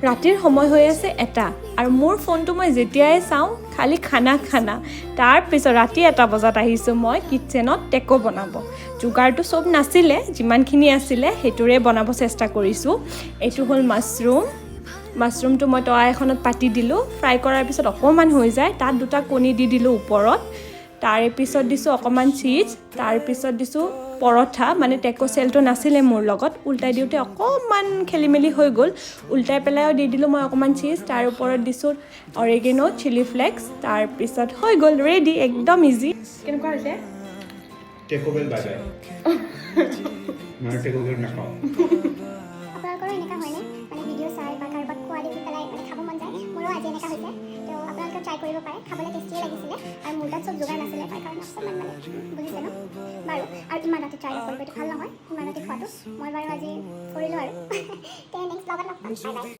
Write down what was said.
ৰাতিৰ সময় হৈ আছে এটা আৰু মোৰ ফোনটো মই যেতিয়াই চাওঁ খালি খানা তাৰপিছত ৰাতি 1 বজাত আহিছোঁ মই কিটচেনত টেকো বনাব যোগাৰটো চব নাছিলে যিমানখিনি আছিলে সেইটোৰে বনাব চেষ্টা কৰিছোঁ এইটো হ'ল মাছৰুমটো মই তৱা এখনত পাতি দিলোঁ ফ্ৰাই কৰাৰ পিছত অকণমান হৈ যায় তাত 2টা কণী দি দিলোঁ ওপৰত তাৰে পিছত দিছোঁ অকণমান চীজ তাৰপিছত দিছোঁ পৰঠা মানে টেকো চেলটো নাছিলে মোৰ লগত উল্টাই দিওঁতে অকণমান খেলিমেলি হৈ গ'ল উল্টাই পেলাইও দি দিলোঁ মই অকণমান চীজ তাৰ ওপৰত দিছোঁ অৰেগেনো চিলি ফ্লেক্স তাৰপিছত হৈ গ'ল ৰেডি একদম ইজি কেনেকুৱা হৈছে টেকো বেল বাই বাই মই টেকো বেল নাখাওঁ আপোনালোকৰো এনেকুৱা হয়নে মানে ভিডিঅ' চাই বা কাৰোবাক খোৱা দেখি পেলাই মানে খাব মন যায় মোৰো আজি এনেকুৱা হৈছে তো আপোনালোকে ট্ৰাই কৰিব পাৰে খাবলৈ টেষ্টিয়ে লাগিছিলে আৰু মোৰ তাত চব যোগাৰ নাছিলে তাৰ কাৰণে অকণমান মানে বুজিছে ন বাৰু আৰু ইমান ৰাতি ট্ৰাই নকৰিব এইটো ভাল নহয় ইমান ৰাতি খোৱাটো মই বাৰু আজি কৰিলোঁ আৰু তে নেক্সট লগত লগ পাম বাই বাই